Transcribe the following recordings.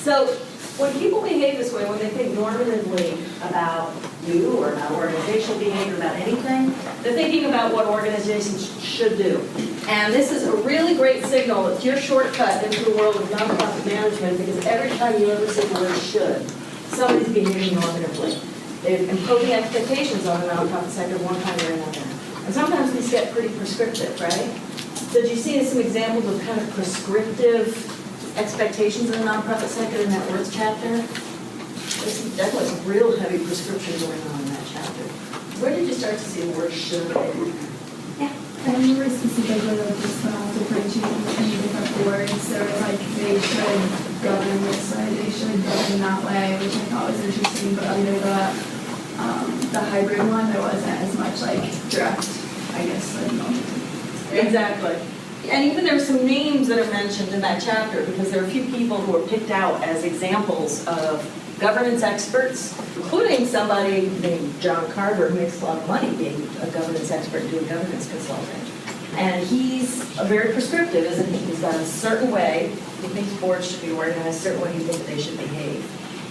So when people behave this way, when they think normatively about you or about organizational behavior, about anything, they're thinking about what organizations should do. And this is a really great signal. It's your shortcut into the world of nonprofit management, because every time you ever say the word should, somebody's behaving normatively. They're imposing expectations on the nonprofit sector one kind or another. And sometimes these get pretty prescriptive, right? So did you see some examples of kind of prescriptive expectations in the nonprofit sector in that words chapter? There's definitely some real heavy prescription going on in that chapter. Where did you start to see the word should? Yeah. I remember specifically like this differentiating between different boards. So it's like they should govern this way, they should govern that way, which I thought was interesting. But under the hybrid one, there wasn't as much like direct, I guess, signal. Exactly. And even there are some names that are mentioned in that chapter, because there are a few people who are picked out as examples of governance experts, including somebody named John Carver, who makes a lot of money being a governance expert doing governance consulting. And he's very prescriptive, isn't he? He's got a certain way he thinks boards should be organized, a certain way he thinks they should behave.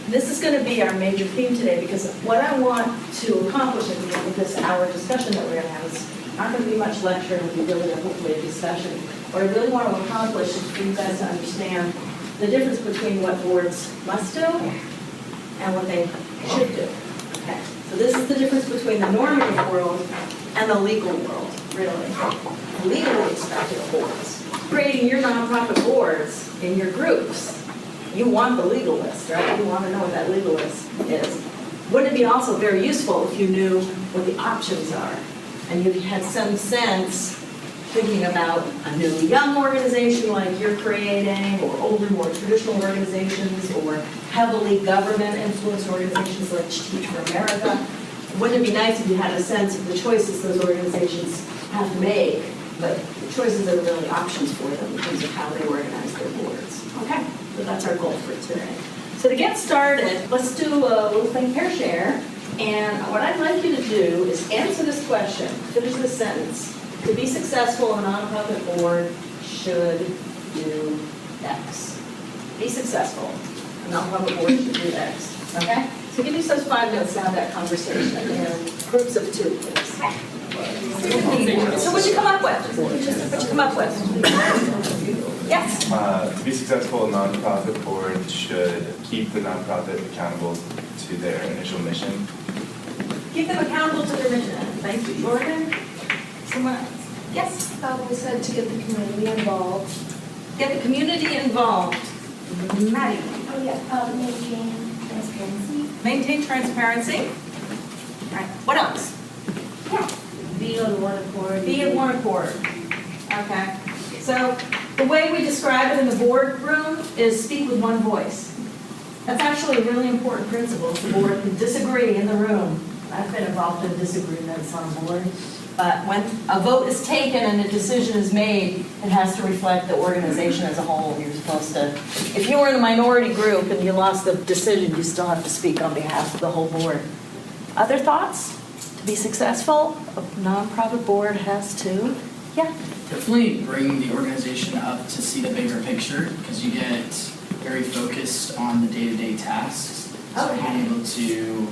And this is going to be our major theme today, because what I want to accomplish with this hour discussion that we're going to have is not going to be much lecture, and it'll be really hopefully a discussion. What I really want to accomplish is for you guys to understand the difference between what boards must do and what they should do. Okay. So this is the difference between the normative world and the legal world, really. Legally expected boards. Creating your nonprofit boards in your groups, you want the legal list, right? You want to know what that legal list is. Wouldn't it be also very useful if you knew what the options are, and you had some sense thinking about a new young organization like you're creating, or older, more traditional organizations, or heavily government-influenced organizations like Teach for America? Wouldn't it be nice if you had a sense of the choices those organizations have to make, but the choices that are really options for them in terms of how they organize their boards? Okay, so that's our goal for today. So to get started, let's do a little thing, pair share. And what I'd like you to do is answer this question, finish this sentence. To be successful, a nonprofit board should do X. Be successul, a nonprofit board should do X. Okay? So give yourselves 5 minutes to have that conversation in groups of 2, please. So what'd you come up with? What'd you come up with? Yes? To be successful, a nonprofit board should keep the nonprofit accountable to their initial mission. Keep them accountable to their mission. Thank you. Jordan? Someone else? Yes? We said to get the community involved. Get the community involved. Maddie? Oh yeah, maintain transparency. Maintain transparency. All right. What else? Yeah. Be on one accord. Be in one accord. Okay. So the way we describe it in the boardroom is speak with one voice. That's actually a really important principle. The board can disagree in the room. I've been involved in disagreements on board. But when a vote is taken and a decision is made, it has to reflect the organization as a whole. You're supposed to, if you were in a minority group and you lost the decision, you still have to speak on behalf of the whole board. Other thoughts? To be successful, a nonprofit board has to, yeah? Definitely bring the organization up to see the bigger picture, because you get very focused on the day-to-day tasks. So Okay. being able to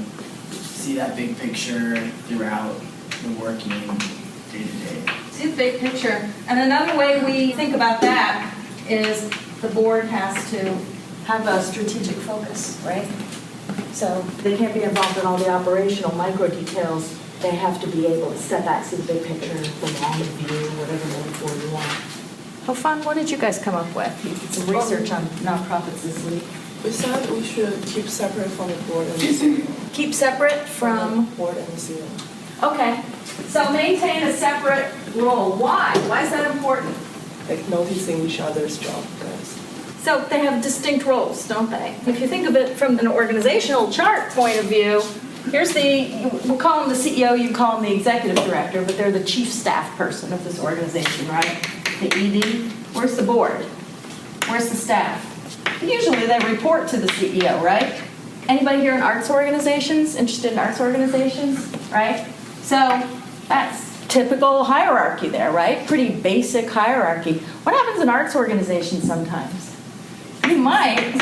see that big picture throughout the working day-to-day. See the big picture. And another way we think about that is the board has to have a strategic focus, right? So they can't be involved in all the operational micro details. They have to be able to step back, see the big picture, the long view, whatever metaphor you want. How fun. What did you guys come up with? You did some research on nonprofits this week. We said we should keep separate from the board and the CEO. Keep separate from... Board and the CEO. Okay. So maintain a separate role. Why? Why is that important? Like noticing each other's job, guys. So they have distinct roles, don't they? If you think of it from an organizational chart point of view, here's we'll call him the CEO, you call him the executive director, but they're the chief staff person of this organization, right? The ED. Where's the board? Where's the staff? Usually they report to the CEO, right? Anybody here in arts organizations, interested in arts organizations, right? So that's typical hierarchy there, right? Pretty basic hierarchy. What happens in arts organizations sometimes? You might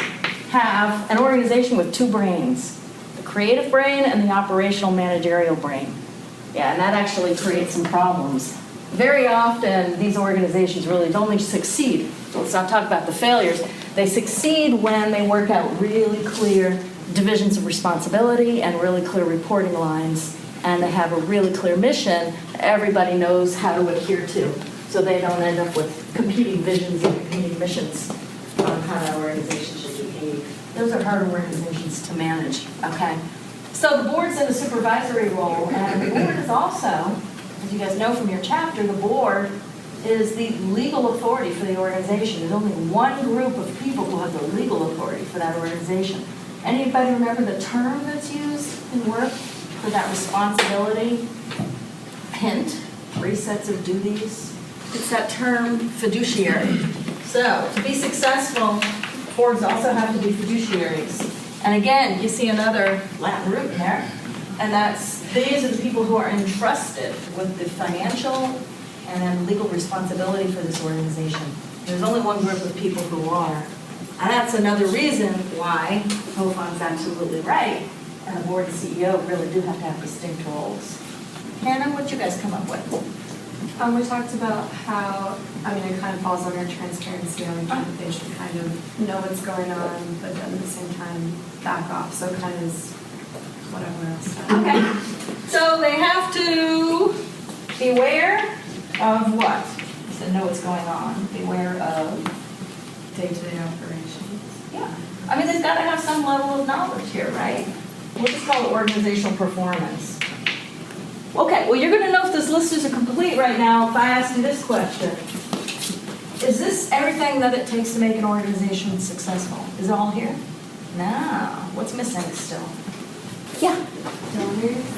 have an organization with two brains, the creative brain and the operational managerial brain. Yeah, and that actually creates some problems. Very often, these organizations really only succeed. Let's not talk about the failures. They succeed when they work out really clear divisions of responsibility and really clear reporting lines, and they have a really clear mission that everybody knows how to adhere to, so they don't end up with competing visions and competing missions on how that organization should behave. Those are hard organizations to manage, okay? So the board's in a supervisory role, and the board is also, as you guys know from your chapter, the board is the legal authority for the organization. There's only one group of people who have the legal authority for that organization. Anybody remember the term that's used in work for that responsibility? Hint, 3 sets of duties. It's that term fiduciary. So to be successful, boards also have to be fiduciaries. And again, you see another Latin root there, and these are the people who are entrusted with the financial and then legal responsibility for this organization. There's only one group of people who are. And that's another reason why Hofan's absolutely right, and the board and CEO really do have to have distinct roles. Hannah, what'd you guys come up with? We talked about how, it kind of falls under transparency, they should kind of know what's going on, but then at the same time back off, so kind of is what everyone else said. Okay, so they have to beware of what? So know what's going on, beware of Day-to-day operations. yeah. They've got to have some level of knowledge here, right? We'll just call it organizational performance. Okay, well, you're going to know if this list is complete right now if I ask you this question. Is this everything that it takes to make an organization successful? Is it all here? No. What's missing still? Yeah.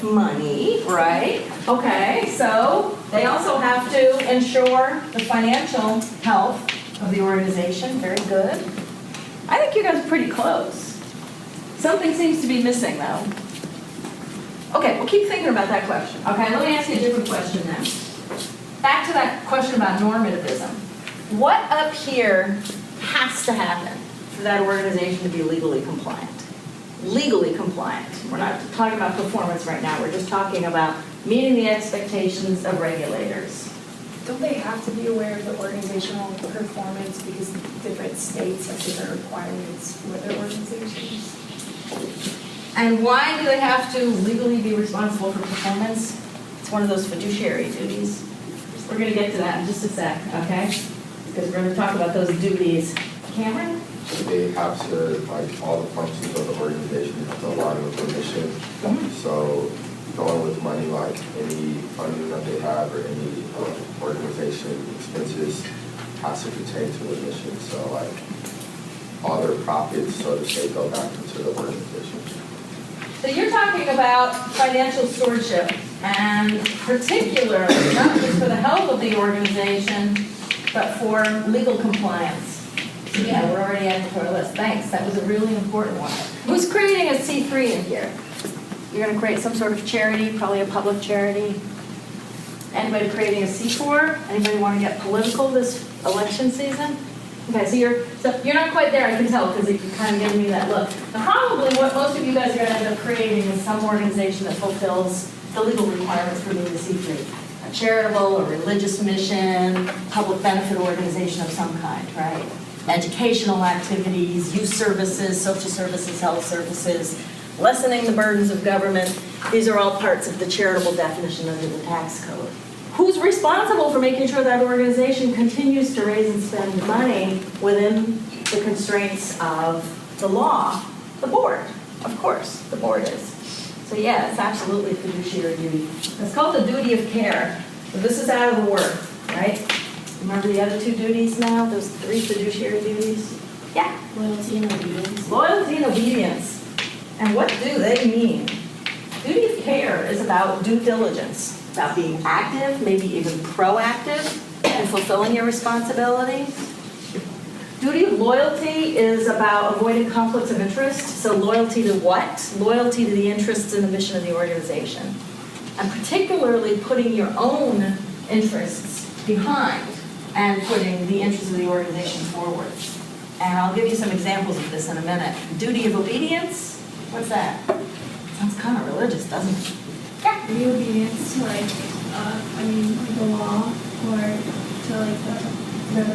Money, right? Okay, so they also have to ensure the financial health of the organization. Very good. I think you guys are pretty close. Something seems to be missing, though. Okay, well, keep thinking about that question. Okay, let me ask you a different question then. Back to that question about normativism. What up here has to happen for that organization to be legally compliant? Legally compliant. We're not talking about performance right now. We're just talking about meeting the expectations of regulators. Don't they have to be aware of the organizational performance because different states have different requirements for their organizations? And why do they have to legally be responsible for performance? It's one of those fiduciary duties. We're going to get to that in just a sec, okay? Because we're going to talk about those duties. Cameron? They have to, all the functions of the organization have to align with their mission. So going with money, any funding that they have or any organization expenses has to pertain to the mission. So all their profits, so to say, go back into the organization. So you're talking about financial stewardship, and particularly, not just for the health of the organization, but for legal compliance. Yeah, we're already adding to our list. Thanks, that was a really important one. Who's creating a C3 in here? You're going to create some sort of charity, probably a public charity. Anybody creating a C4? Anybody want to get political this election season? Okay, so you're not quite there, I can tell, because you're kind of giving me that look. Now, probably what most of you guys are going to end up creating is some organization that fulfills the legal requirements for being a C3. A charitable, a religious mission, public benefit organization of some kind, right? Educational activities, youth services, social services, health services, lessening the burdens of government. These are all parts of the charitable definition under the tax code. Who's responsible for making sure that organization continues to raise and spend money within the constraints of the law? The board, of course, the board is. So yeah, it's absolutely fiduciary duty. It's called the duty of care. So this is out of the work, right? Remember the other two duties now? Those 3 fiduciary duties? Yeah. Loyalty and obedience. Loyalty and obedience. And what do they mean? Duty of care is about due diligence, about being active, maybe even proactive in fulfilling your responsibilities. Duty of loyalty is about avoiding conflicts of interest. So loyalty to what? Loyalty to the interests and the mission of the organization. And particularly putting your own interests behind and putting the interests of the organization forward. And I'll give you some examples of this in a minute. Duty of obedience, what's that? Sounds kind of religious, doesn't it? Be obedience to like the law or to like whatever. I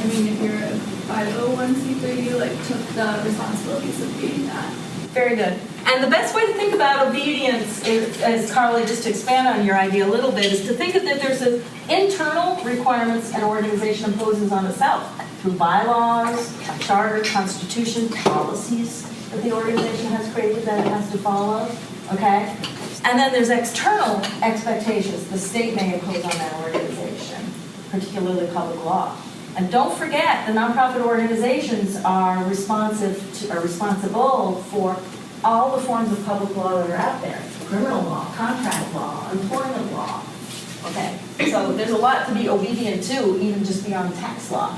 mean, if you're a 501c3, you like took the responsibilities of being that. Very good. And the best way to think about obedience is, as Carly, just to expand on your idea a little bit, is to think of that there's internal requirements an organization imposes on itself through bylaws, a charter, constitution, policies that the organization has created that it has to follow, okay? And then there's external expectations the state may impose on that organization, particularly public law. And don't forget, the nonprofit organizations are responsible for all the forms of public law that are out there. Criminal law, contract law, employment law. Okay, so there's a lot to be obedient to, even just beyond tax law.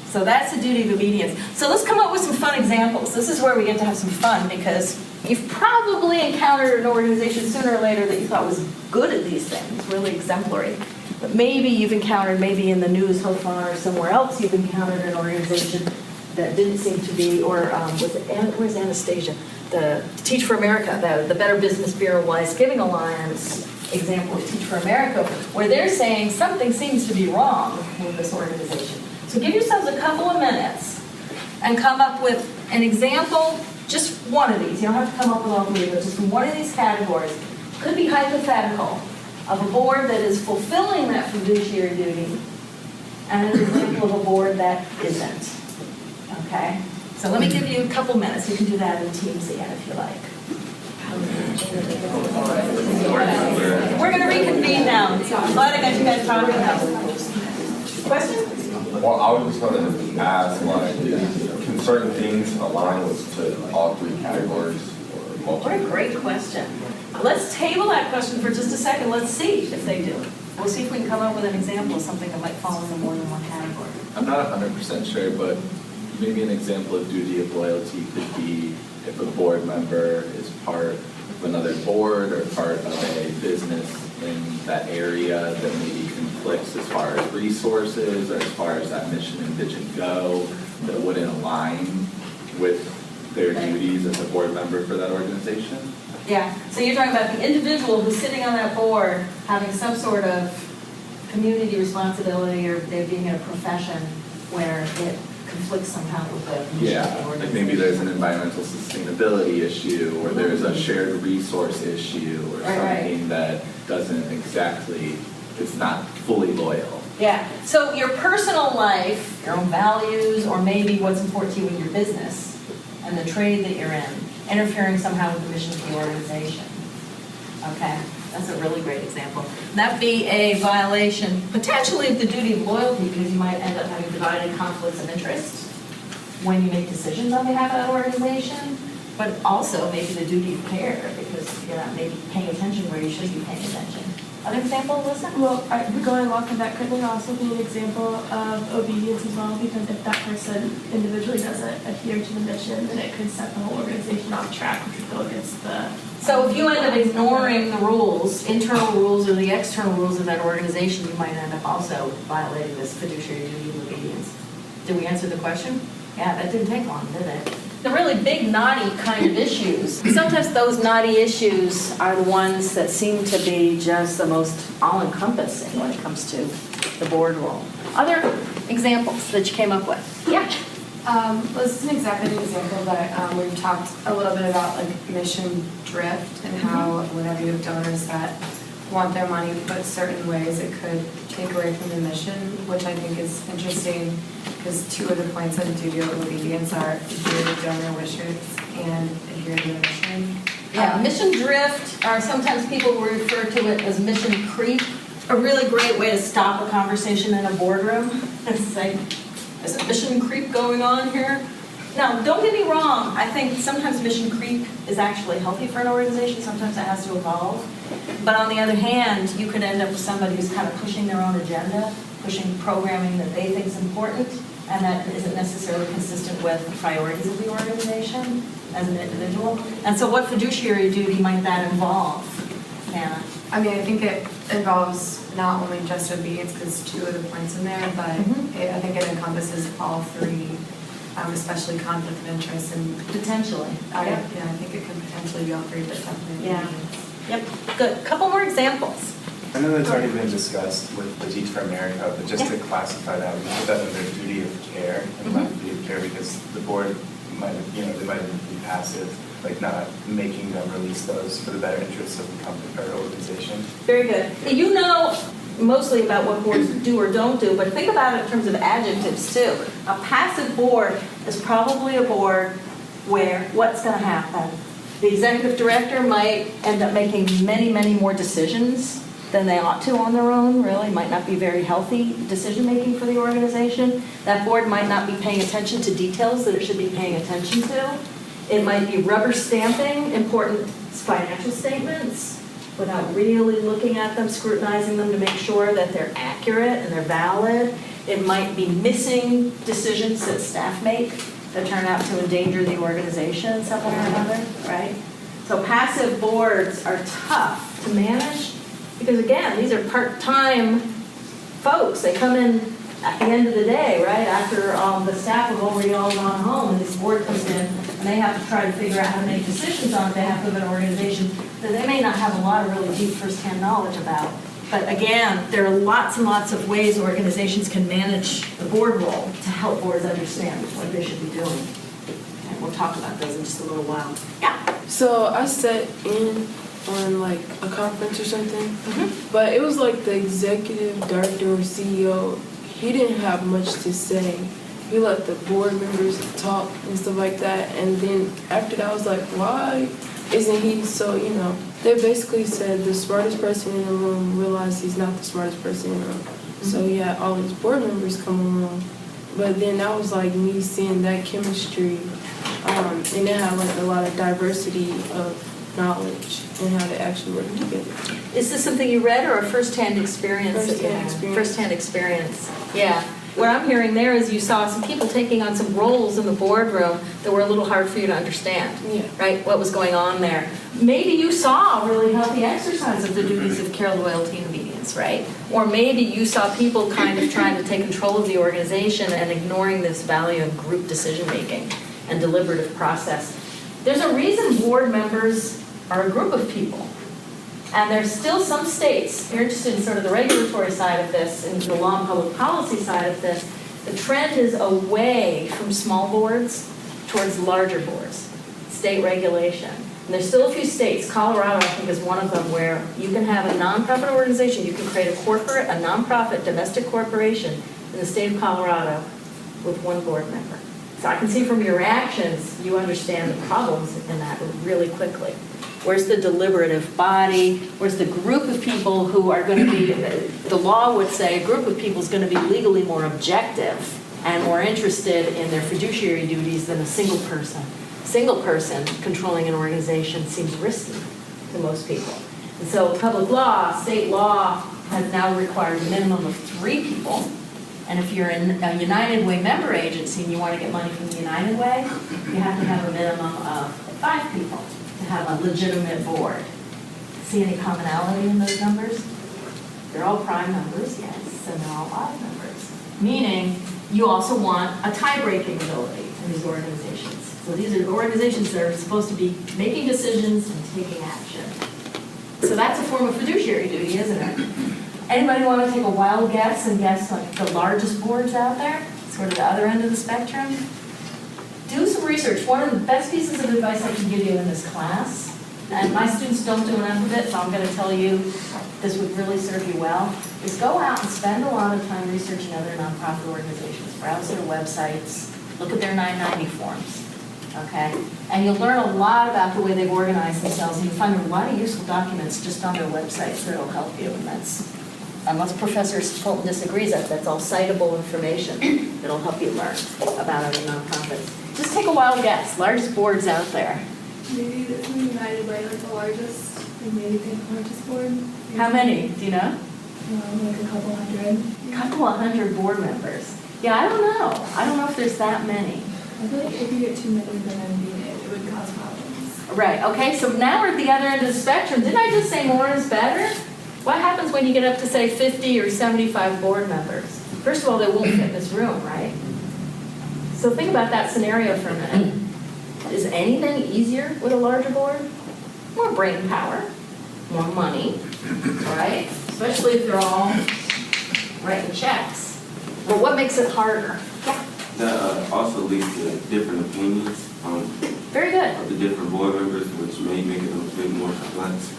So that's the duty of obedience. So let's come up with some fun examples. This is where we get to have some fun, because you've probably encountered an organization sooner or later that you thought was good at these things, really exemplary. But maybe you've encountered, maybe in the news so far or somewhere else, you've encountered an organization that didn't seem to be, or where's Anastasia? The Teach for America, the Better Business Bureau Wise Giving Alliance example of Teach for America, where they're saying something seems to be wrong with this organization. So give yourselves a couple of minutes and come up with an example, just one of these. You don't have to come up with all three, but just one of these categories. Could be hypothetical, of a board that is fulfilling that fiduciary duty, and an example of a board that isn't. Okay? So let me give you a couple minutes. You can do that in Teams again if you like. We're going to reconvene now. I'm glad I got you guys talking about it. Question? Well, I was just going to ask, like, can certain things align with to all three categories? Or What a great question. Let's table that question for just a second. Let's see if they do. We'll see if we can come up with an example of something that might fall into more than one category. I'm not 100% sure, but maybe an example of duty of loyalty could be if a board member is part of another board or part of a business in that area that maybe conflicts as far as resources or as far as that mission and vision go, that wouldn't align with their duties as a board member for that organization. Yeah, so you're talking about the individual who's sitting on that board having some sort of community responsibility, or they being in a profession where it conflicts somehow with the mission of the Yeah, organization. like maybe there's an environmental sustainability issue, or there's a shared resource issue, or something that doesn't exactly, it's not fully loyal. Yeah, so your personal life, your own values, or maybe what's important to you in your business and the trade that you're in, interfering somehow with the mission of the organization. Okay, that's a really great example. That'd be a violation, potentially, of the duty of loyalty, because you might end up having divided conflicts of interest when you make decisions on behalf of that organization, but also maybe the duty of care, because you're not maybe paying attention where you should be paying attention. Other example, Alyssa? Well, going along with that, could there also be an example of obedience as well? Because if that person individually doesn't adhere to the mission, then it could set the whole organization off track, which would go against the... So if you end up ignoring the rules, internal rules or the external rules of that organization, you might end up also violating this fiduciary duty of obedience. Did we answer the question? Yeah, that didn't take long, did it? The really big, knotty kind of issues. Sometimes those knotty issues are the ones that seem to be just the most all-encompassing when it comes to the board role. Other examples that you came up with? Yeah. Well, this is an example that we've talked a little bit about, like mission drift, and how whenever you have donors that want their money put certain ways, it could take away from the mission, which I think is interesting, because two of the points of the duty of obedience are adhere to donor wishes and adhere to the mission. Yeah, mission drift, or sometimes people will refer to it as mission creep. A really great way to stop a conversation in a boardroom and say, is a mission creep going on here? Now, don't get me wrong, I think sometimes mission creep is actually healthy for an organization, sometimes it has to evolve. But on the other hand, you could end up with somebody who's kind of pushing their own agenda, pushing programming that they think is important, and that isn't necessarily consistent with the priorities of the organization as an individual. And so what fiduciary duty might that involve, Anna? I mean, I think it involves not only just obedience, because two of the points in there, but I think it encompasses all three especially conflict of interest and. Potentially. Yeah, I think it could potentially be all three, but definitely. Yeah. Yep, good. Couple more examples. I know that's already been discussed with the Teach for America, but just to classify that, we put that under duty of care, and not duty of care, because the board might, they might be passive, like not making them release those for the better interests of the company or organization. Very good. You know mostly about what boards do or don't do, but think about it in terms of adjectives too. A passive board is probably a board where what's going to happen? The executive director might end up making many, many more decisions than they ought to on their own, really. Might not be very healthy decision-making for the organization. That board might not be paying attention to details that it should be paying attention to. It might be rubber stamping important financial statements without really looking at them, scrutinizing them to make sure that they're accurate and they're valid. It might be missing decisions that staff make that turn out to endanger the organization in some way or another, right? So passive boards are tough to manage because, again, these are part-time folks. They come in at the end of the day, right, after the staff have already all gone home, and this board comes in, and they have to try to figure out how to make decisions on behalf of an organization that they may not have a lot of really deep first-hand knowledge about. But again, there are lots and lots of ways organizations can manage the board role to help boards understand what they should be doing. And we'll talk about those in just a little while. Yeah. So I sat in on like a conference or something, but it was like the executive director or CEO, he didn't have much to say. He let the board members talk and stuff like that, and then after that I was like, why isn't he so, they basically said the smartest person in the room realized he's not the smartest person in the room. So he had all his board members come along. But then that was like me seeing that chemistry, and they had like a lot of diversity of knowledge and how to actually work together. Is this something you read or a first-hand experience? First-hand experience. First-hand experience, yeah. What I'm hearing there is you saw some people taking on some roles in the boardroom that were a little hard for you to understand, right? What was going on there. Maybe you saw a really healthy exercise of the duties of care, loyalty, and obedience, right? Or maybe you saw people kind of trying to take control of the organization and ignoring this value of group decision-making and deliberative process. There's a reason board members are a group of people. And there's still some states, if you're interested in sort of the regulatory side of this and the law and public policy side of this, the trend is away from small boards towards larger boards, state regulation. And there's still a few states, Colorado I think is one of them, where you can have a nonprofit organization, you can create a nonprofit domestic corporation in the state of Colorado with one board member. So I can see from your reactions, you understand the problems in that really quickly. Where's the deliberative body? Where's the group of people who are going to be, the law would say a group of people is going to be legally more objective and more interested in their fiduciary duties than a single person. Single person controlling an organization seems risky to most people. And so public law, state law, has now required a minimum of 3 people. And if you're in a United Way member agency and you want to get money from the United Way, you have to have a minimum of 5 people to have a legitimate board. See any commonality in those numbers? They're all prime numbers, yes, and they're all odd numbers. Meaning, you also want a tie-breaking ability in these organizations. So these are organizations that are supposed to be making decisions and taking action. So that's a form of fiduciary duty, isn't it? Anybody want to take a wild guess and guess like the largest boards out there? Sort of the other end of the spectrum? Do some research. One of the best pieces of advice I can give you in this class, and my students don't do enough of it, so I'm going to tell you this would really serve you well, is go out and spend a lot of time researching other nonprofit organizations, browse their websites, look at their 990 forms, okay? And you'll learn a lot about the way they've organized themselves, and you'll find a lot of useful documents just on their websites that will help you, and that's, unless Professor Fulton disagrees, that's all citable information that'll help you learn about other nonprofits. Just take a wild guess. Largest boards out there. Maybe this is United Way, like the largest, like maybe the largest board. How many? Do you know? Like a couple hundred. A couple of hundred board members. Yeah, I don't know. I don't know if there's that many. I feel like if you get too many, then it would cause problems. Right, okay, so now we're at the other end of the spectrum. Didn't I just say more is better? What happens when you get up to, say, 50 or 75 board members? First of all, they won't fit in this room, right? So think about that scenario for a minute. Is anything easier with a larger board? More brain power, more money, right? Especially if they're all writing checks. But what makes it harder? Yeah, That also leads to different opinions very good. of the different board members, which may make it a bit more complex.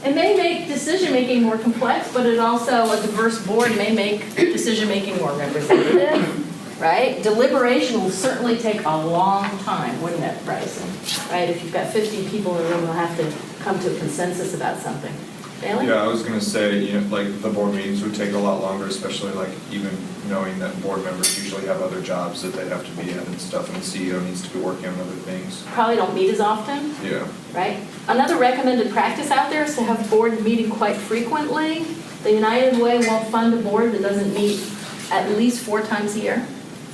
It may make decision-making more complex, but it also, a diverse board may make decision-making more representative, right? Deliberation will certainly take a long time, wouldn't it, Bryson? Right, if you've got 50 people in the room, they'll have to come to a consensus about something. Bailey? Yeah, I was gonna say, like, the board meetings would take a lot longer, especially like even knowing that board members usually have other jobs that they have to be in and stuff, and the CEO needs to be working on other things. Probably don't meet as often. Yeah. Right? Another recommended practice out there is to have board meeting quite frequently. The United Way won't fund a board that doesn't meet at least 4 times a year.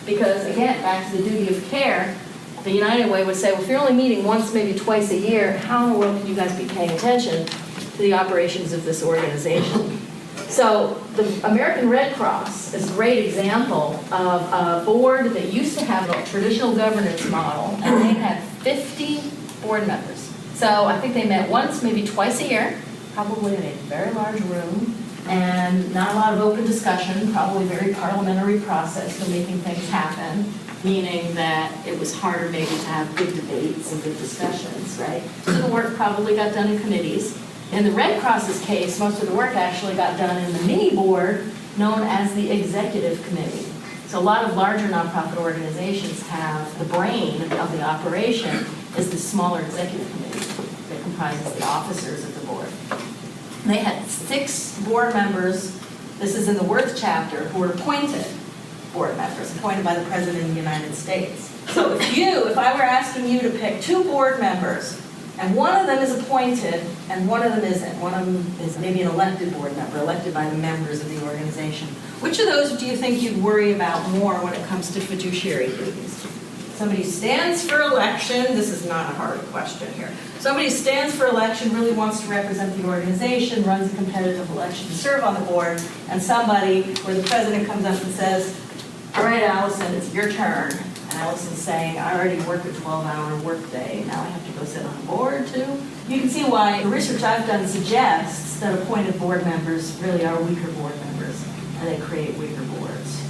Because again, back to the duty of care, the United Way would say, well, if you're only meeting once, maybe twice a year, how in the world can you guys be paying attention to the operations of this organization? So the American Red Cross is a great example of a board that used to have a traditional governance model, and they had 50 board members. So I think they met once, maybe twice a year, probably in a very large room, and not a lot of open discussion, probably very parliamentary process for making things happen, meaning that it was harder maybe to have good debates and good discussions, right? So the work probably got done in committees. In the Red Cross's case, most of the work actually got done in the mini board known as the executive committee. So a lot of larger nonprofit organizations have the brain of the operation is the smaller executive committee that comprises the officers of the board. They had 6 board members, this is in the Worth chapter, who were appointed board members, appointed by the President of the United States. So if I were asking you to pick 2 board members, and one of them is appointed, and one of them isn't. One of them is maybe an elected board member, elected by the members of the organization. Which of those do you think you'd worry about more when it comes to fiduciary duties? Somebody stands for election, this is not a hard question here. Somebody stands for election, really wants to represent the organization, runs a competitive election to serve on the board, and somebody where the president comes up and says, all right, Allison, it's your turn. And Allison's saying, I already work a 12-hour workday, now I have to go sit on a board too. You can see why the research I've done suggests that appointed board members really are weaker board members, and they create weaker boards.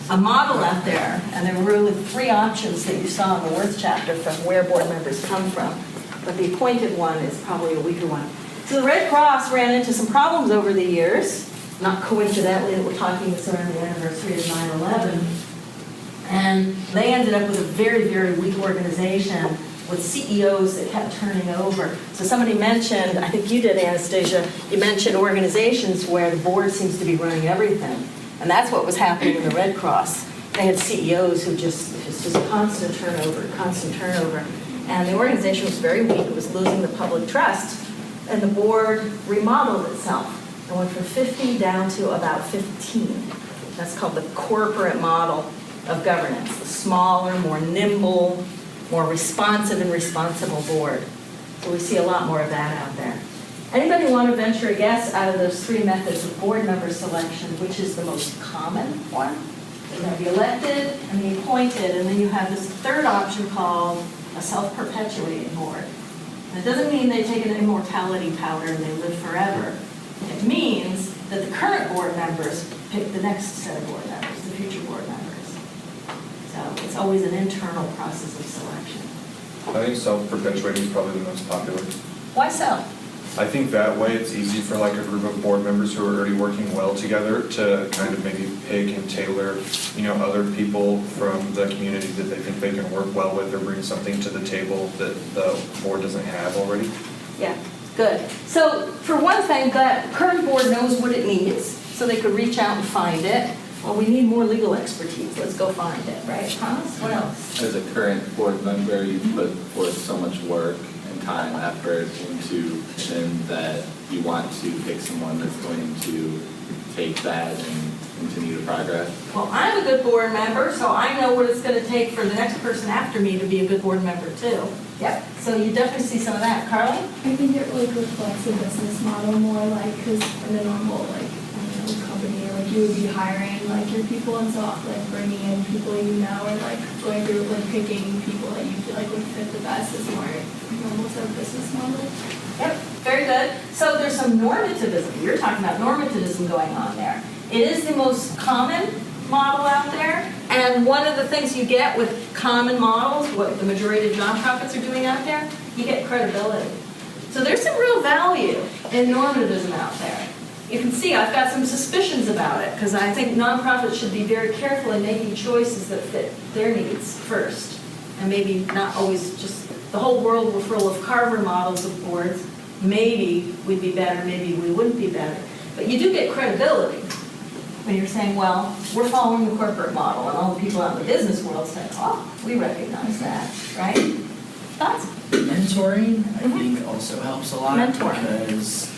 A model out there, and there were really 3 options that you saw in the Worth chapter from where board members come from, but the appointed one is probably a weaker one. So the Red Cross ran into some problems over the years, not coincidentally that we're talking this around the anniversary of 9/11. And they ended up with a very, very weak organization with CEOs that kept turning over. So somebody mentioned, I think you did, Anastasia, you mentioned organizations where the board seems to be running everything. And that's what was happening in the Red Cross. They had CEOs who just constant turnover. And the organization was very weak, it was losing the public trust. And the board remodeled itself and went from 50 down to about 15. That's called the corporate model of governance, a smaller, more nimble, more responsive and responsible board. So we see a lot more of that out there. Anybody want to venture a guess out of those 3 methods of board member selection, which is the most common one? You have the elected and the appointed, and then you have this 3rd option called a self-perpetuating board. And it doesn't mean they take an immortality powder and they live forever. It means that the current board members pick the next set of board members, the future board members. So it's always an internal process of selection. I think self-perpetuating is probably the most popular. Why so? I think that way it's easy for like a group of board members who are already working well together to kind of maybe pick and tailor, other people from the community that they think they can work well with or bring something to the table that the board doesn't have already. Yeah, good. So for one thing, the current board knows what it needs, so they could reach out and find it. Well, we need more legal expertise. Let's go find it, right? Thomas, what else? As a current board member, you put forth so much work and time, effort into and that you want to pick someone that's going to take that and continue to progress. Well, I'm a good board member, so I know what it's going to take for the next person after me to be a good board member too. Yep. So you definitely see some of that. Carly? I think it reflects the business model more, because in a normal company, you would be hiring like your people and so like bringing in people you know or like going through like picking people that you feel like would fit the best is more normal to a business model. Yep, very good. So there's some normativism. You're talking about normativism going on there. It is the most common model out there, and one of the things you get with common models, what the majority of nonprofits are doing out there, you get credibility. So there's some real value in normativism out there. You can see I've got some suspicions about it, because I think nonprofits should be very careful in making choices that fit their needs first, and maybe not always just the whole world were full of Carver models of boards. Maybe we'd be better, maybe we wouldn't be better. But you do get credibility when you're saying, well, we're following the corporate model, and all the people out in the business world say, oh, we recognize that, right? Thoughts? Mentoring, I think, also helps a lot. Mentoring. Because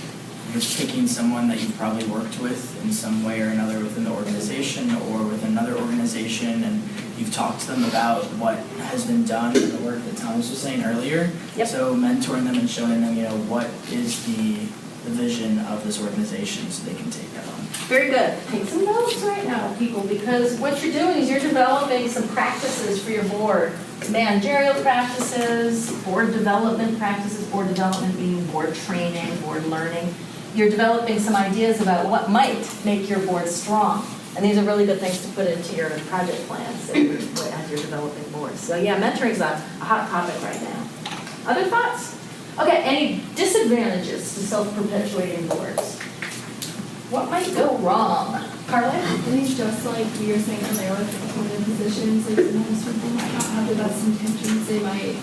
you're picking someone that you've probably worked with in some way or another within the organization or with another organization, and you've talked to them about what has been done in the work that Thomas was saying earlier. Yep. So mentoring them and showing them, what is the vision of this organization so they can take that on. Very good. Take some notes right now, people, because what you're doing is you're developing some practices for your board. Managerial practices, board development meaning board training, board learning. You're developing some ideas about what might make your board strong. And these are really good things to put into your project plans as you're developing boards. So yeah, mentoring is a hot topic right now. Other thoughts? Okay, any disadvantages to self-perpetuating boards? What might go wrong? Carly? I think just like we were saying earlier with appointed positions, like sometimes people might not have the best intentions. They might,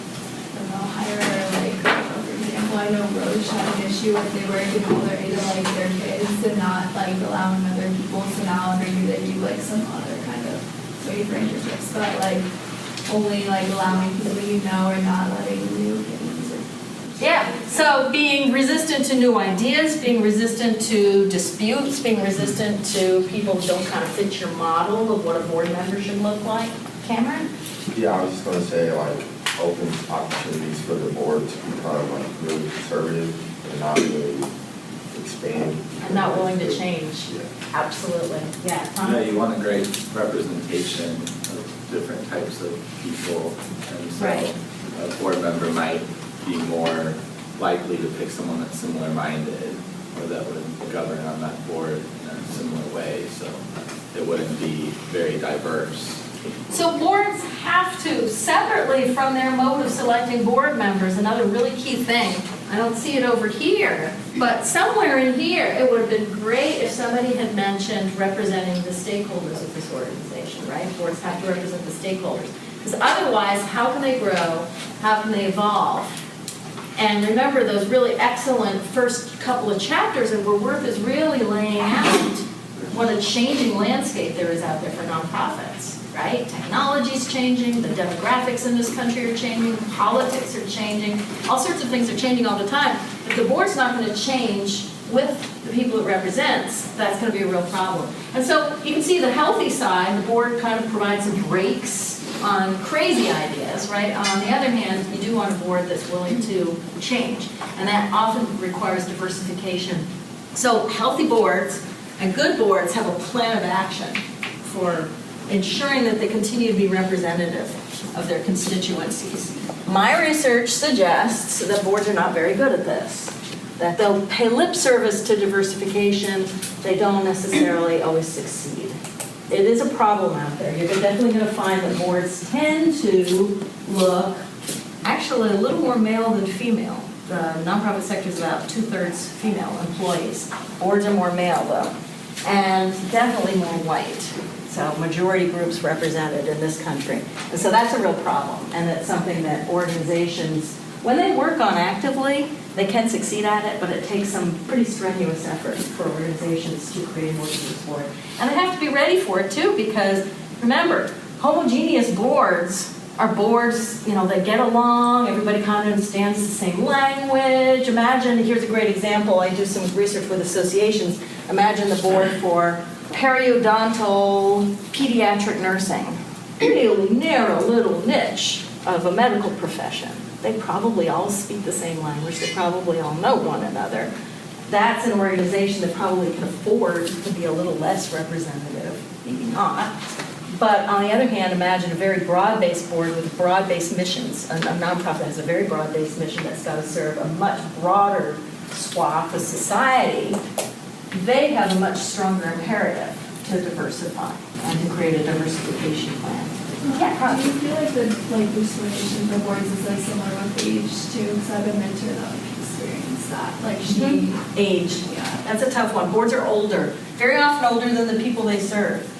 hire like, for example, I know Roche had an issue with they were giving all their aid to like their kids and not like allowing other people. So now maybe they do like some other kind of way for internships, but like only like allowing people you know or not letting new opinions. Yeah, so being resistant to new ideas, being resistant to disputes, being resistant to people who don't kind of fit your model of what a board member should look like. Cameron? Yeah, I was just gonna say like open opportunities for the board to become like really conservative and not really expand. And not willing to change. Yeah. Absolutely. Yeah. Tom? Yeah, you want a great representation of different types of people, and so Right. a board member might be more likely to pick someone that's similar minded or that would govern on that board in a similar way, so it wouldn't be very diverse. So boards have to, separately from their mode of selecting board members, another really key thing, I don't see it over here, but somewhere in here, it would have been great if somebody had mentioned representing the stakeholders of this organization, right? Boards have to represent the stakeholders. Because otherwise, how can they grow? How can they evolve? And remember those really excellent first couple of chapters and where Worth is really laying out what a changing landscape there is out there for nonprofits, right? Technology's changing, the demographics in this country are changing, politics are changing, all sorts of things are changing all the time. If the board's not going to change with the people it represents, that's going to be a real problem. And so you can see the healthy side, the board kind of provides some breaks on crazy ideas, right? On the other hand, you do want a board that's willing to change, and that often requires diversification. So healthy boards and good boards have a plan of action for ensuring that they continue to be representative of their constituencies. My research suggests that boards are not very good at this, that they'll pay lip service to diversification, they don't necessarily always succeed. It is a problem out there. You're definitely going to find that boards tend to look actually a little more male than female. The nonprofit sector is about 2/3 female employees. Boards are more male though, and definitely more white. So majority groups represented in this country. And so that's a real problem, and it's something that organizations, when they work on actively, they can succeed at it, but it takes some pretty strenuous effort for organizations to create a more diverse board. And they have to be ready for it too, because remember, homogeneous boards are boards, that get along, everybody kind of understands the same language. Imagine, here's a great example, I do some research with associations. Imagine the board for periodontal pediatric nursing. Really narrow little niche of a medical profession. They probably all speak the same language. They probably all know one another. That's an organization that probably can afford to be a little less representative, maybe not. But on the other hand, imagine a very broad-based board with broad-based missions. A nonprofit has a very broad-based mission that's got to serve a much broader swath of society. They have a much stronger imperative to diversify and to create a diversification plan. Yeah, Do you feel like the discrimination for boards is like similar with age too? Because I've been mentored that experience that like she age. Yeah. That's a tough one. Boards are older, very often older than the people they serve.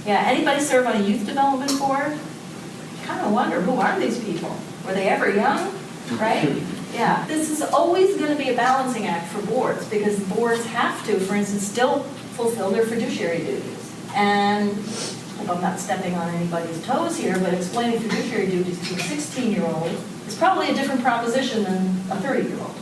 Yeah, anybody serve on a youth development board? You kind of wonder, who are these people? Were they ever young, right? Yeah, this is always going to be a balancing act for boards because boards have to, for instance, still fulfill their fiduciary duties. And hope I'm not stepping on anybody's toes here, but explaining fiduciary duties to a 16-year-old is probably a different proposition than a 30-year-old.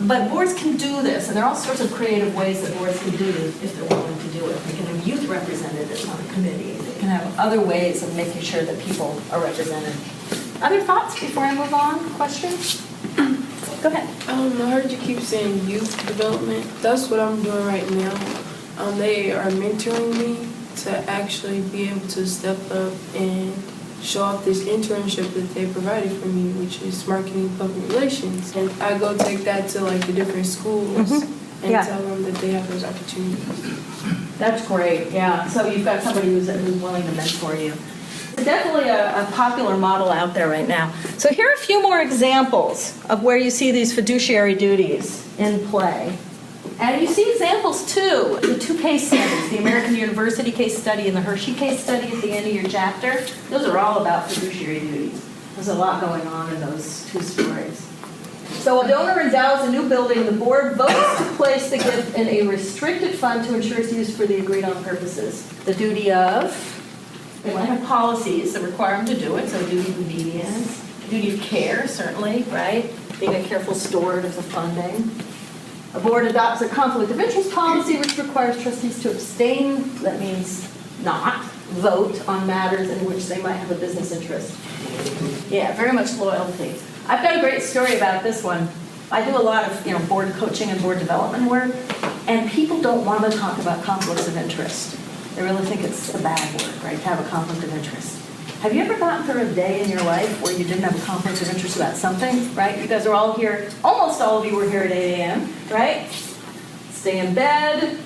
But boards can do this, and there are all sorts of creative ways that boards can do this if they're willing to do it. They can have youth representatives on a committee. They can have other ways of making sure that people are represented. Other thoughts before I move on? Questions? Go ahead. I heard you keep saying youth development. That's what I'm doing right now. They are mentoring me to actually be able to step up and show off this internship that they provided for me, which is marketing and public relations. And I go take that to like the different schools and tell them that they have those opportunities. That's great, yeah. So you've got somebody who's willing to mentor you. It's definitely a popular model out there right now. So here are a few more examples of where you see these fiduciary duties in play. And you see examples too, the two case studies, the American University case study and the Hershey case study at the end of your chapter. Those are all about fiduciary duties. There's a lot going on in those two stories. So a donor endows a new building, the board votes to place the gift in a restricted fund to ensure its use for the agreed on purposes. The duty of, they might have policies that require them to do it, so duty of obedience, duty of care, certainly, right? Being a careful steward of the funding. A board adopts a conflict of interest policy which requires trustees to abstain, that means not vote on matters in which they might have a business interest. Yeah, very much loyalty. I've got a great story about this one. I do a lot of board coaching and board development work, and people don't want to talk about conflicts of interest. They really think it's a bad word, right, to have a conflict of interest. Have you ever gotten through a day in your life where you didn't have a conflict of interest about something, right? You guys are all here, almost all of you were here at 8 a.m., right? Stay in bed,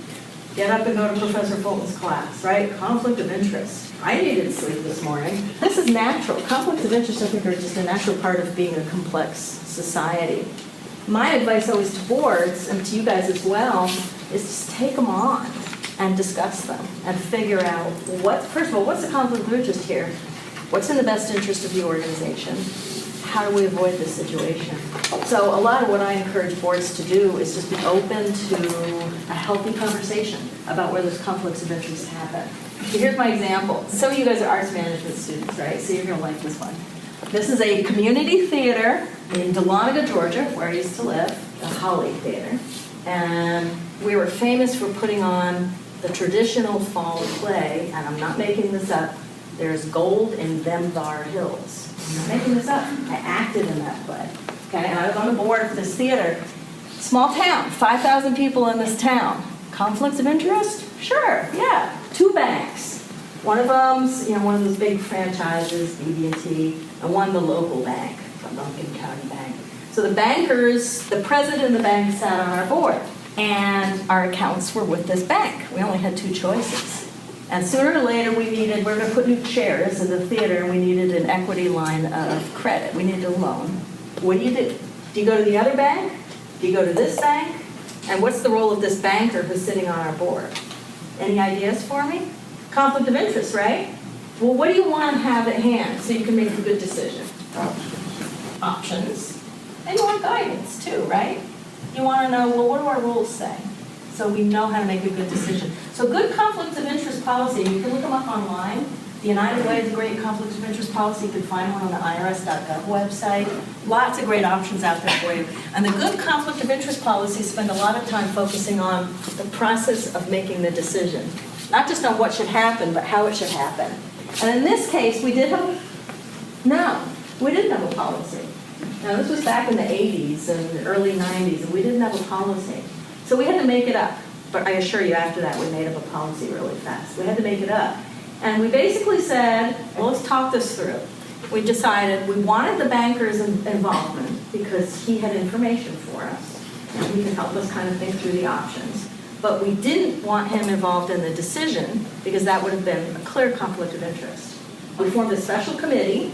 get up and go to Professor Fulton's class, right? Conflict of interest. I needed sleep this morning. This is natural. Conflicts of interest, I think, are just a natural part of being a complex society. My advice always to boards, and to you guys as well, is just take them on and discuss them and figure out first of all, what's the conflict of interest here? What's in the best interest of the organization? How do we avoid this situation? So a lot of what I encourage boards to do is just be open to a healthy conversation about where those conflicts of interest happen. So here's my example. Some of you guys are arts management students, right? So you're going to like this one. This is a community theater in Dahlonega, Georgia, where I used to live, the Holly Theater. And we were famous for putting on the traditional fall play, and I'm not making this up, There's Gold in Them Thar Hills. I'm not making this up. I acted in that play. Okay, and I was on the board of this theater. Small town, 5,000 people in this town. Conflicts of interest? Sure, yeah. 2 banks. One of them's, one of those big franchises, BB&T, and one the local bank, the Duncan County Bank. So the bankers, the president of the bank sat on our board, and our accounts were with this bank. We only had 2 choices. And sooner or later, we're going to put new chairs in the theater, and we needed an equity line of credit. We needed a loan. What do? Do you go to the other bank? Do you go to this bank? And what's the role of this banker who's sitting on our board? Any ideas for me? Conflict of interest, right? Well, what do you want to have at hand so you can make a good decision? Options. And you want guidance too, right? You want to know, well, what do our rules say? So we know how to make a good decision. So good conflicts of interest policy, you can look them up online. The United Way is a great conflicts of interest policy. You can find one on the IRS.gov website. Lots of great options out there for you. And the good conflict of interest policies spend a lot of time focusing on the process of making the decision. Not just on what should happen, but how it should happen. And in this case, we didn't have a policy. Now, this was back in the 80s and the early 90s, and we didn't have a policy. So we had to make it up. But I assure you, after that, we made up a policy really fast. We had to make it up. And we basically said, well, let's talk this through. We decided we wanted the banker's involvement because he had information for us. And he could help us kind of think through the options. But we didn't want him involved in the decision because that would have been a clear conflict of interest. We formed a special committee.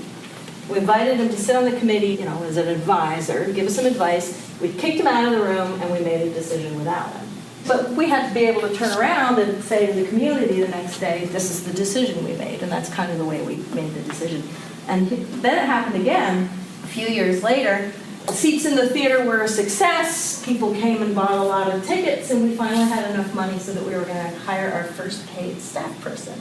We invited him to sit on the committee, as an advisor, give us some advice. We kicked him out of the room and we made a decision without him. But we had to be able to turn around and say to the community the next day, this is the decision we made, and that's kind of the way we made the decision. And then it happened again, a few years later. Seats in the theater were a success. People came and bought a lot of tickets, and we finally had enough money so that we were going to hire our first paid staff person.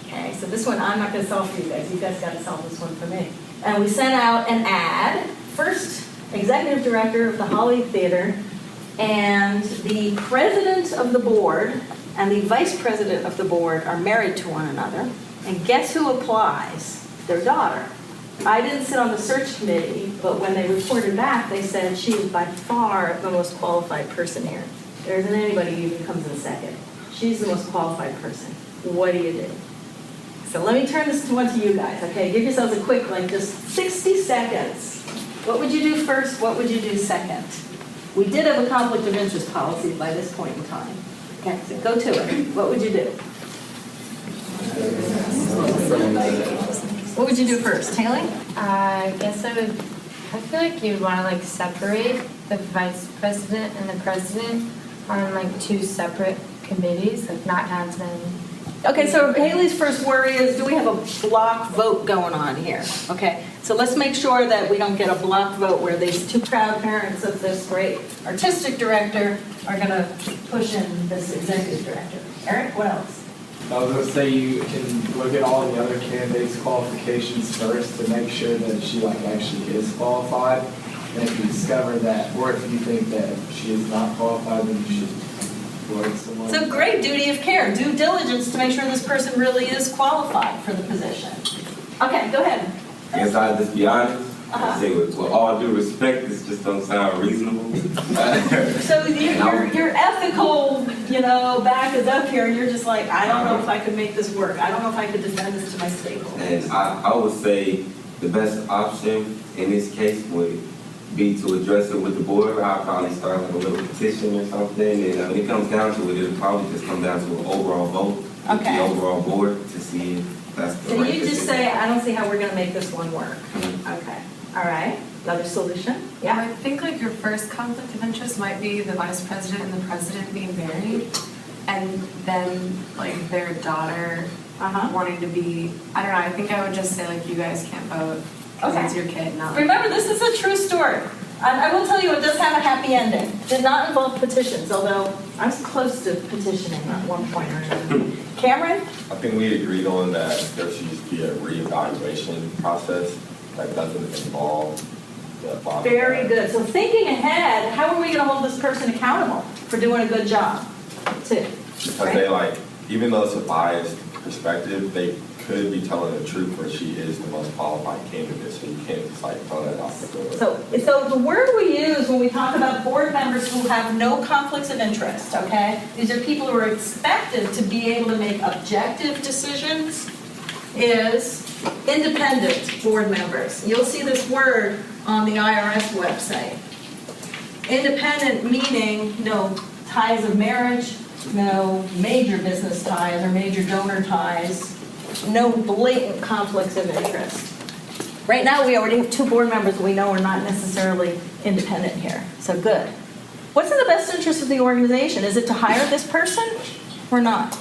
Okay, so this one I'm not going to solve for you guys. You guys got to solve this one for me. And we sent out an ad, first executive director of the Holly Theater, and the president of the board and the vice president of the board are married to one another. And guess who applies? Their daughter. I didn't sit on the search committee, but when they reported back, they said she is by far the most qualified person here. There isn't anybody who even comes in second. She's the most qualified person. What do you do? So let me turn this one to you guys, okay? Give yourselves a quick, just 60 seconds. What would you do first? What would you do second? We did have a conflict of interest policy by this point in time. Okay, so go to it. What would you do? What would you do first? Haley? I guess I feel like you'd want to separate the vice president and the president on two separate committees, not have them. Okay, so Haley's first worry is, do we have a block vote going on here? Okay, so let's make sure that we don't get a block vote where these two proud parents of this great artistic director are going to push in this executive director. Eric, what else? I was going to say you can look at all the other candidates' qualifications first to make sure that she actually is qualified. And if you discover that, or if you think that she is not qualified, then you should vote someone. So great duty of care, due diligence to make sure this person really is qualified for the position. Okay, go ahead. I guess I'll just be honest. I say with all due respect, this just don't sound reasonable. So your ethical, back is up here, and you're just like, I don't know if I could make this work. I don't know if I could defend this to my stakeholders. And I would say the best option in this case would be to address it with the board. I'll probably start a little petition or something, and when it comes down to it, it'll probably just come down to an overall vote with the overall board to see if that's the right So you just decision. say, I don't see how we're going to make this one work. Okay. All right. Another solution? Yeah. I think your first conflict of interest might be the vice president and the president being married, and then their daughter wanting to be. I don't know. I think I would just say you guys can't vote because it's your kid, not. Remember, this is a true story. I will tell you, it does have a happy ending. Did not involve petitions, although I was close to petitioning at one point or another. Cameron? I think we agreed on that there should be a reevaluation process that doesn't involve the father. Very good. So thinking ahead, how are we going to hold this person accountable for doing a good job, too? Because right? they even though it's a biased perspective, they could be telling the truth where she is the most qualified candidate, so you can't just throw that out the door. So the word we use when we talk about board members who have no conflicts of interest, okay? These are people who are expected to be able to make objective decisions, is independent board members. You'll see this word on the IRS website. Independent meaning no ties of marriage, no major business ties or major donor ties, no blatant conflicts of interest. Right now, we already have two board members we know are not necessarily independent here, so good. What's in the best interest of the organization? Is it to hire this person or not?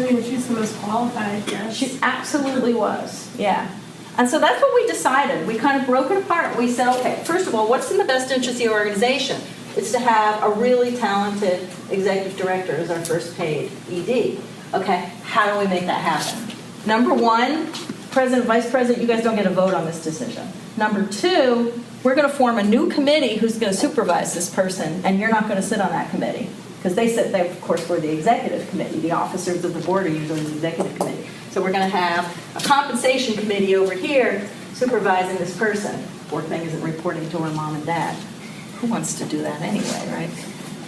If she's the most qualified, yes. She absolutely was, yeah. And so that's what we decided. We kind of broke it apart. We said, okay, first of all, what's in the best interest of the organization? It's to have a really talented executive director as our first paid ED. Okay, how do we make that happen? Number one, president, vice president, you guys don't get a vote on this decision. Number two, we're going to form a new committee who's going to supervise this person, and you're not going to sit on that committee. Because they, of course, were the executive committee. The officers of the board are usually the executive committee. So we're going to have a compensation committee over here supervising this person. Poor thing isn't reporting to her mom and dad. who wants to do that anyway, right?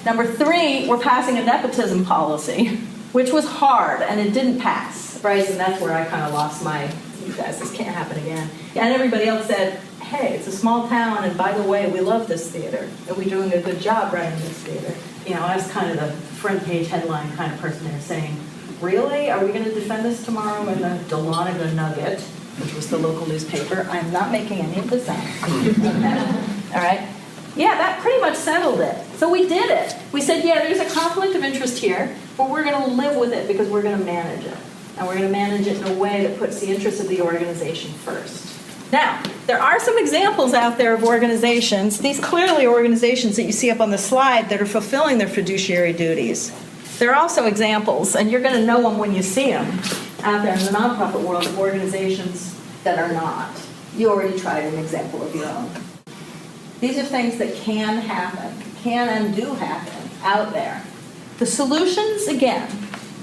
Number 3, we're passing a nepotism policy, which was hard, and it didn't pass, right? And that's where I kind of lost my, you guys, this can't happen again. And everybody else said, hey, it's a small town, and by the way, we love this theater. Are we doing a good job running this theater? You know, I was kind of the front page headline kind of person there saying, really? Are we going to defend this tomorrow in the Dahlonega Nugget, which was the local newspaper? I'm not making any of this up. All right? Yeah, that pretty much settled it. So we did it. We said, yeah, there's a conflict of interest here, but we're going to live with it because we're going to manage it. And we're going to manage it in a way that puts the interests of the organization first. Now, there are some examples out there of organizations, these clearly are organizations that you see up on the slide that are fulfilling their fiduciary duties. There are also examples, and you're going to know them when you see them, out there in the nonprofit world of organizations that are not. You already tried an example of your own. These are things that can happen, can and do happen out there. The solutions, again,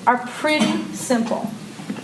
are pretty simple.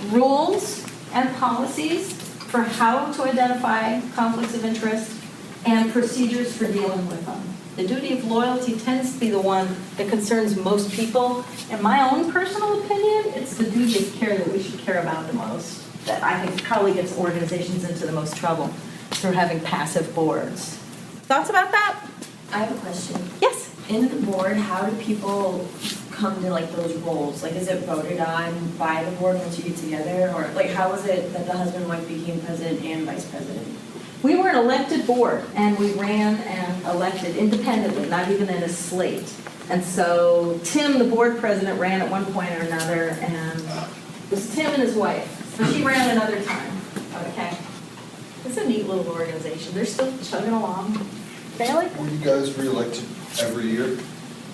Rules and policies for how to identify conflicts of interest and procedures for dealing with them. The duty of loyalty tends to be the one that concerns most people. In my own personal opinion, it's the duty of care that we should care about the most, that I think probably gets organizations into the most trouble through having passive boards. Thoughts about that? I have a question. Yes. In the board, how do people come to like those roles? Like, is it voted on by the board once you get together? Or like, how was it that the husband and wife became president and vice president? We were an elected board, and we ran and elected independently, not even in a slate. And so Tim, the board president, ran at one point or another, and it was Tim and his wife. So she ran another time. Okay. It's a neat little organization. They're still chugging along. Bailey? Were you guys reelected every year?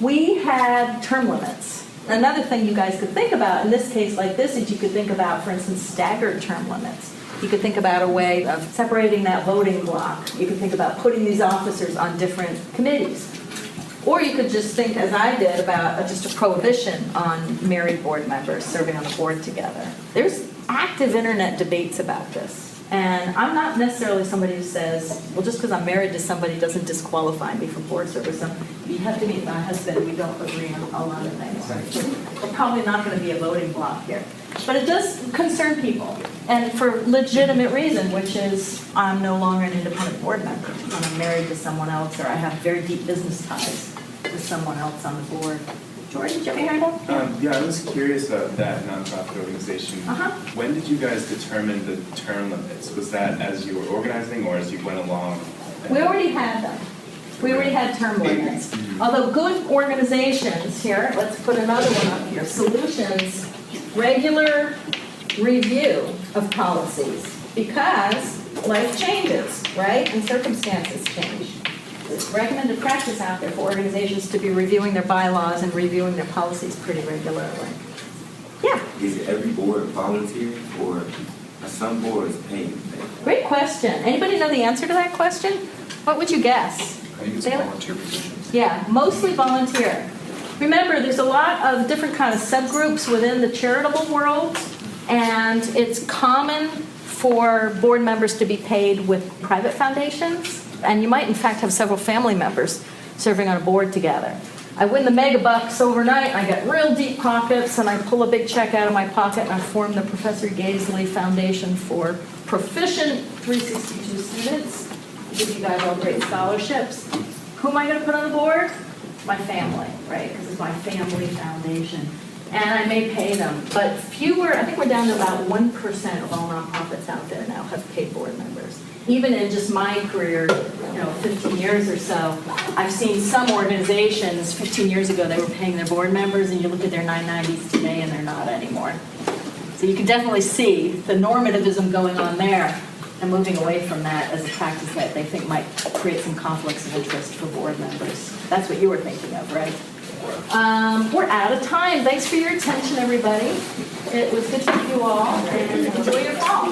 We had term limits. Another thing you guys could think about in this case like this is you could think about, for instance, staggered term limits. You could think about a way of separating that voting block. You could think about putting these officers on different committees. Or you could just think, as I did, about just a prohibition on married board members serving on the board together. There's active internet debates about this. And I'm not necessarily somebody who says, well, just because I'm married to somebody doesn't disqualify me from board service. So you have to meet my husband. We don't agree on a lot of things. Right? So we're probably not going to be a voting block here. But it does concern people. And for legitimate reason, which is I'm no longer an independent board member. I'm married to someone else, or I have very deep business ties with someone else on the board. George, did you ever hear that? Yeah, I was curious about that nonprofit organization. When did you guys determine the term limits? Was that as you were organizing or as you went along? We already had them. We already had term limits. Although good organizations here, let's put another one up here, Solutions, regular review of policies because life changes, right? And circumstances change. It's recommended practice out there for organizations to be reviewing their bylaws and reviewing their policies pretty regularly. Yeah? Is every board volunteer or are some boards paid? Great question. Anybody know the answer to that question? What would you guess? I think it's a volunteer position. Yeah, mostly volunteer. Remember, there's a lot of different kind of subgroups within the charitable world, and it's common for board members to be paid with private foundations. And you might, in fact, have several family members serving on a board together. I win the mega bucks overnight, I get real deep pockets, and I pull a big check out of my pocket, and I form the Professor Gaisley Foundation for Proficient 362 students. Give you guys all great scholarships. Who am I going to put on the board? My family, right? Because it's my family foundation. And I may pay them, but fewer, I think we're down to about 1% of all nonprofits out there now have paid board members. Even in just my career, 15 years or so, I've seen some organizations, 15 years ago, they were paying their board members, and you look at their 990s today, and they're not anymore. So you can definitely see the normativism going on there and moving away from that as a practice that they think might create some conflicts of interest for board members. That's what you were thinking of, right? We're out of time. Thanks for your attention, everybody. It was good to meet you all, and enjoy your fall.